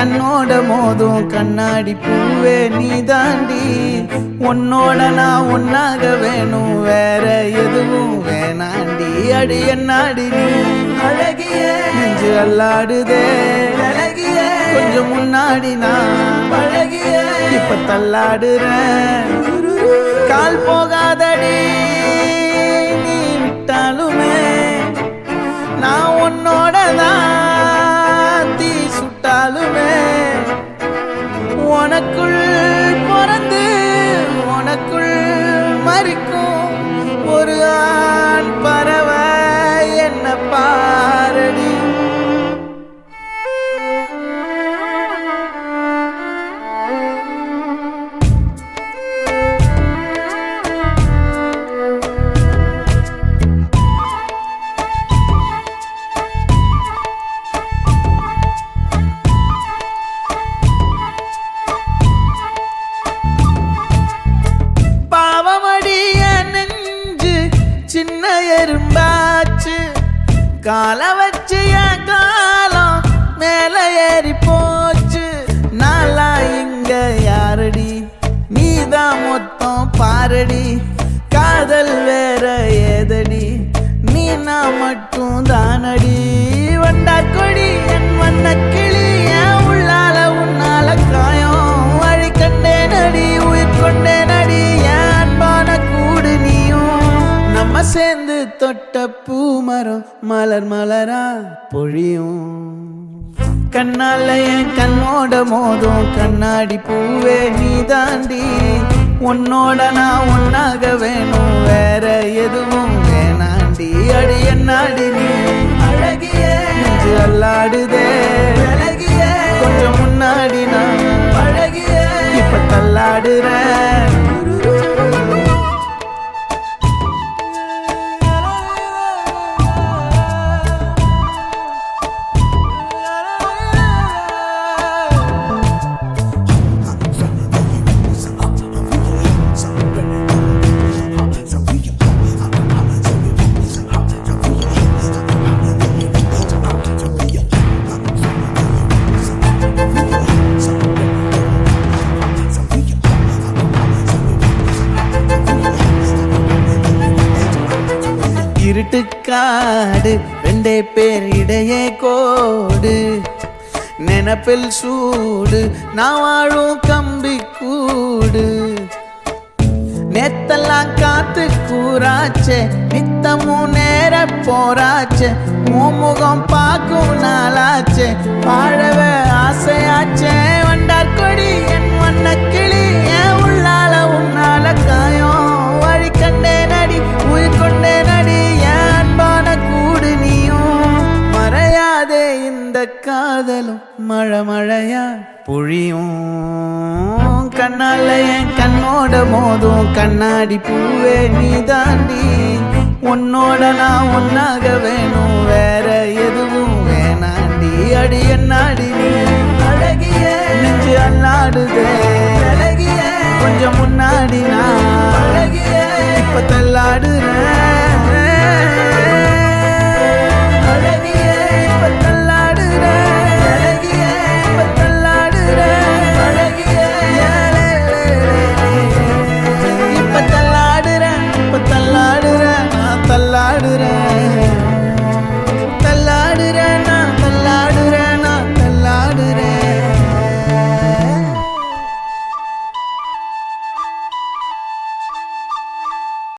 கண்ணோட மோதும் கண்ணாடி பூவே நீ தாண்டி. உன்னோட நான் ஒன்னாக வேணும், வேற எதுவும் வேணாண்டி. அடி என்னாடி நீ அழகிய நெஞ்சு அல்லாடுதே அழகிய. கொஞ்சம் முன்னாடி நான் பழகிய இப்ப தள்ளாடுறேன். கால் போகாதடி நீ விட்டாலுமே, நான் உன்னோட தான் தீ சுட்டாலுமே. உனக்குள் பிறந்து உனக்குள் மறிக்கும் ஒரு ஆண் பறவை என்ன பாரடி. சின்ன எறும்பாச்சு கால வச்சு என் காலம் மேல ஏறி போச்சு. நாளா இங்க யாரடி நீதான் மொத்தம் பாரடி. காதல் வேற ஏதடி நீ நான் மட்டும் தானடி. வண்டா கொடி என் வண்ண கிளி என் உள்ளால உன்னால காயம் வழி கண்டே நடி உயிர் கொண்டே நடி. என் அன்பான கூடு நீயும் நம்ம சேர்ந்து தொட்ட பூமரம் மலர் மலரா பொழியும். கண்ணால என் கண்ணோட மோதும் கண்ணாடி பூவே நீ தாண்டி. உன்னோட நான் ஒன்னாக வேணும், வேற எதுவும் வேணாண்டி. அடி என்னாடி நீ அழகிய நெஞ்சு அல்லாடுதே அழகிய. கொஞ்சம் முன்னாடி நான் பழகிய இப்ப தள்ளாடுறேன். இருட்டுக்காடு ரெண்டே பேர் இடையே கோடு. நினப்பில் சூடு நான் வாழும் கம்பி கூடு. நேத்தெல்லாம் காத்து கூறாச்சே நித்தமும் நேர போராச்சே. முகம் பார்க்கும் நாளாச்சே வாழவே ஆசையாச்சே. வண்டார் கொடி என் வண்ண கிளி என் உள்ளால உன்னால காயம் வழி கண்டே நடி உயிர் கொண்டே நடி. என் அன்பான கூடு நீயும் மறையாதே இந்த காதலும் மழை மழையா பொழியும். கண்ணால என் கண்ணோட மோதும் கண்ணாடி பூவே நீ தாண்டி. உன்னோட நான் ஒன்னாக வேணும், வேற எதுவும் வேணாண்டி. அடி என்னாடி நீ அழகிய நெஞ்சு அல்லாடுதே அழகிய. கொஞ்சம் முன்னாடி